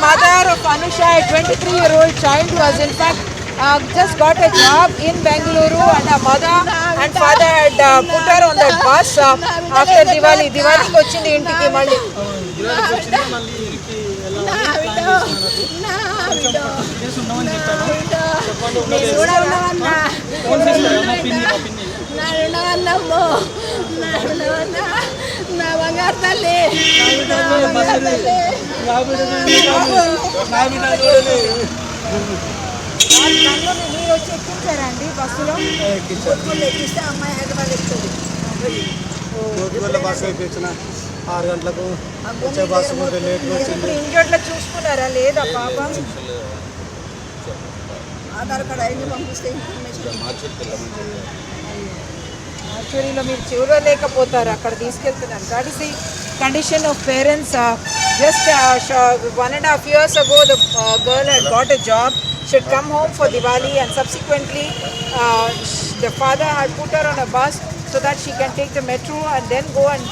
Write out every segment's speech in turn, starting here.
mother of Anusha, a 23-year-old child who has in fact just got a job in Bengaluru, and her mother and father had put her on that bus after Diwali. Diwali ki vachindi intiki malli. మీరు వచ్చి ఎక్కించారా అండి బస్సులో? ఎక్కిస్తే అమ్మాయి హైదరాబాద్ ఎక్కుతుంది. 6 గంటలకు వచ్చే bus late వచ్చింది. ఇంకోట్లో చూసుకున్నారా లేదా పాప? ఆధార్ కార్డు అన్ని పంపిస్తే యాక్చువల్లీలో మీరు చూడలేకపోతారు, అక్కడ తీసుకెళ్తున్నారు. That is the condition of parents. Just 1.5 years ago the girl had got a job. She had come home for Diwali, and subsequently the father had put her on a bus so that she can take the metro and then go and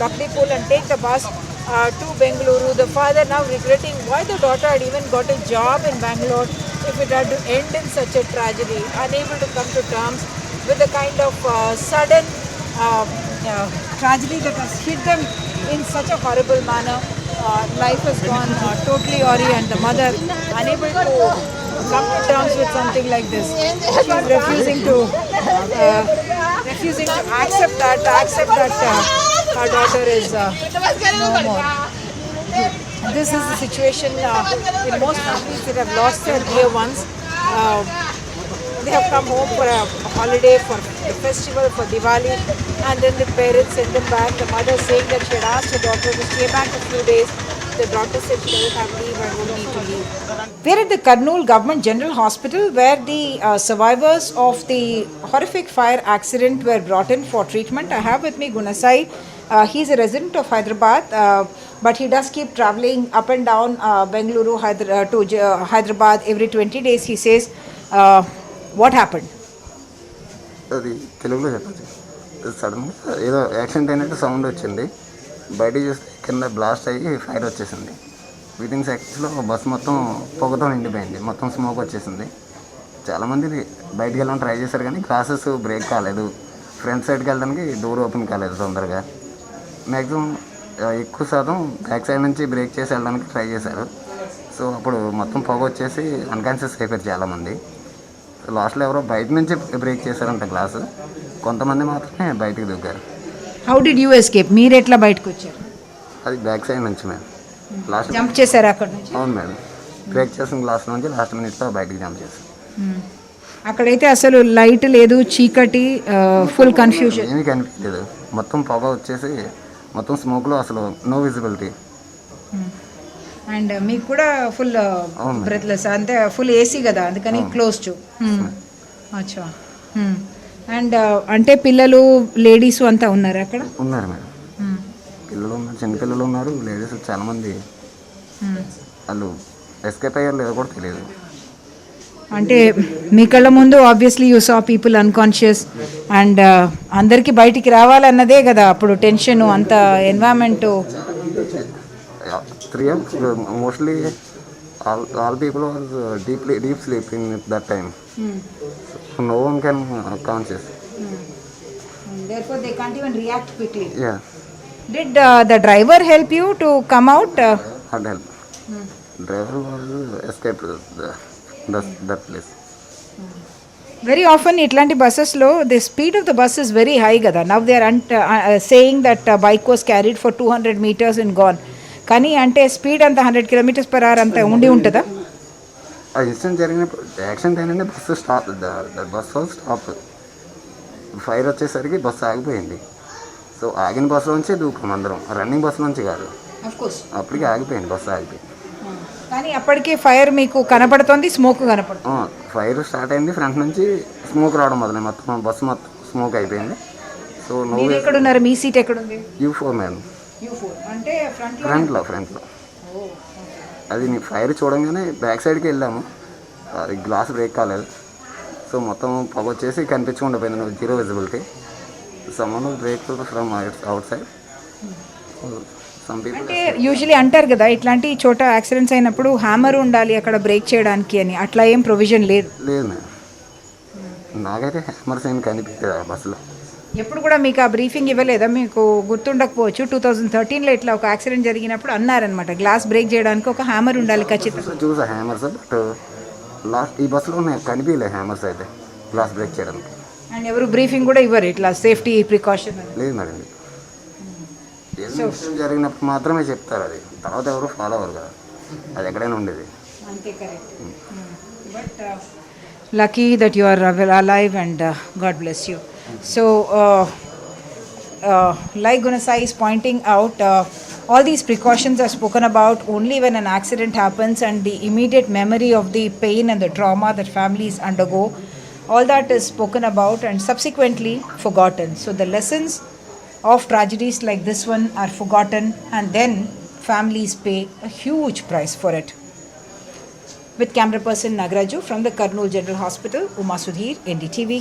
Lakdipul and take the bus to Bengaluru. The father now regretting why the daughter had even got a job in Bangalore if it had to end in such a tragedy, unable to come to terms with the kind of sudden tragedy that has hit them in such a horrible manner. Life has gone totally awry, and the mother unable to come to terms with something like this. She is refusing to accept that her daughter is no more. This is the situation in most families that have lost their dear ones. They have come home for a holiday, for a festival, for Diwali, and then the parents send them back. The mother saying that she had asked her daughter to stay back a few days. The daughter said she doesn't have leave and won't need to leave. We're at the Kurnool Government General Hospital, where the survivors of the horrific fire accident were brought in for treatment. I have with me Gunasai. He's a resident of Hyderabad, but he does keep traveling up and down Bengaluru to Hyderabad every 20 days. He says, what happened? అది తెలుగులో చెప్పండి. సడన్గా ఏదో accident అయినట్టు sound వచ్చింది. బయటికి చూస్తే కింద బ్లాస్ట్ అయ్యి ఫైర్ వచ్చేసింది. వితిన్ సెకండ్స్లో బస్సు మొత్తం పొగతో నిండిపోయింది. మొత్తం స్మోక్ వచ్చేసింది. చాలామంది బయటికి వెళ్ళడానికి ట్రై చేశారు, కానీ క్లాసెస్ బ్రేక్ కాలేదు. ఫ్రంట్ సైడ్కి వెళ్ళడానికి డోర్ ఓపెన్ కాలేదు తొందరగా. మ్యాక్సిమం ఎక్కువ శాతం బ్యాక్ సైడ్ నుంచి బ్రేక్ చేసి వెళ్ళడానికి ట్రై చేశారు. సో అప్పుడు మొత్తం పొగ వచ్చేసి అన్కాన్షియస్ అయిపోయారు చాలామంది. లాస్ట్లో ఎవరో బయట నుంచి బ్రేక్ చేశారంట గ్లాసు. కొంతమంది మాత్రమే బయటకు దిగారు. How did you escape? మీరు ఎట్లా బయటకు వచ్చారు? అది బ్యాక్ సైడ్ నుంచి మేడం. లాస్ట్ జంప్ చేశారు అక్కడ నుంచి? అవును మేడం. బ్రేక్ చేసిన గ్లాస్ నుంచి లాస్ట్ మినిట్లో బయటకు జంప్ చేశారు. అక్కడైతే అసలు లైట్ లేదు, చీకటి, ఫుల్ కన్ఫ్యూజన్. ఏమీ కనిపించలేదు. మొత్తం పొగ వచ్చేసి మొత్తం స్మోక్లో అసలు నో విజిబిలిటీ. అండ్ మీకు కూడా ఫుల్ బ్రెత్లెస్, అంటే ఫుల్ ఏసీ కదా, అందుకని క్లోజ్ టు. అచ్చా. అండ్ అంటే పిల్లలు, లేడీస్ అంతా ఉన్నారు అక్కడ? ఉన్నారు మేడం. పిల్లలు ఉన్నారు, చిన్నపిల్లలు ఉన్నారు, లేడీస్ చాలామంది. వాళ్ళు ఎస్కేప్ అయ్యారు లేదో కూడా తెలియదు. అంటే మీ కళ్ళ ముందు obviously you saw people unconscious, and అందరికీ బయటికి రావాలన్నదే కదా అప్పుడు టెన్షన్, అంత environment. 3 hours mostly all people was deep sleeping at that time. So no one can conscious. Therefore they can't even react quickly. Yeah. Did the driver help you to come out? Had help. Driver was escaped that place. Very often itlanti buses lo the speed of the bus is very high kada. Now they are saying that bike was carried for 200 meters and gone. కానీ అంటే speed అంత 100 km/h అంత ఉండి ఉంటుందా? ఆ incident జరిగినప్పుడు accident అయినంటే bus stop, bus stop. Fire వచ్చేసరికి బస్సు ఆగిపోయింది. సో ఆగిన బస్సు నుంచి దూకం అందరం, రన్నింగ్ బస్సు నుంచి కాదు. అప్పటికి ఆగిపోయింది, బస్సు ఆగిపోయింది. కానీ అప్పటికే ఫైర్ మీకు కనపడుతుంది, స్మోక్ కనపడుతుంది. ఫైర్ స్టార్ట్ అయింది, ఫ్రంట్ నుంచి స్మోక్ రావడం మొదలైంది. మొత్తం బస్సు మొత్తం స్మోక్ అయిపోయింది. సో మీరు ఎక్కడున్నారు? మీ సీట్ ఎక్కడుంది? U4 madam. అంటే ఫ్రంట్లో. అది ఫైర్ చూడంగానే బ్యాక్ సైడ్కి వెళ్ళాము. అది గ్లాస్ బ్రేక్ కాలేదు. సో మొత్తం పొగ వచ్చేసి కనిపించకుండా పోయింది, zero visibility. Someone break from out side. Some people అంటే యూజువలీ అంటారు కదా ఇట్లాంటి చోట యాక్సిడెంట్స్ అయినప్పుడు హ్యామర్ ఉండాలి అక్కడ బ్రేక్ చేయడానికి అని, అట్లా ఏం ప్రొవిజన్ లేదు. లేదు మేడం, నాకైతే హ్యామర్స్ ఏం కనిపించలేదు ఆ బస్సులో. ఎప్పుడు కూడా మీకు ఆ బ్రీఫింగ్ ఇవ్వలేదా? మీకు గుర్తుండకపోవచ్చు, 2013లో ఇట్లా ఒక యాక్సిడెంట్ జరిగినప్పుడు అన్నారనమాట గ్లాస్ బ్రేక్ చేయడానికి ఒక హ్యామర్ ఉండాలి ఖచ్చితంగా. చూసా హ్యామర్స్, బట్ లాస్ట్ ఈ బస్సులో నాకు కనిపించలేదు హ్యామర్స్ అయితే గ్లాస్ బ్రేక్ చేయడానికి. అండ్ ఎవరు బ్రీఫింగ్ కూడా ఇవ్వరు ఇట్లా సేఫ్టీ ప్రికాషన్ అని. లేదు మేడం, ఏదో విషయం జరిగినప్పుడు మాత్రమే చెప్తారు, అది తర్వాత ఎవరు ఫాలో అవ్వరు కదా, అది ఎక్కడైనా ఉండేది. అంతే, correct. But lucky that you are alive and God bless you. So like Gunasai is pointing out, all these precautions are spoken about only when an accident happens, and the immediate memory of the pain and the trauma that families undergo, all that is spoken about and subsequently forgotten. So the lessons of tragedies like this one are forgotten, and then families pay a huge price for it. With camera person Nagraju from the Kurnool General Hospital, Uma Sudhir, NDTV.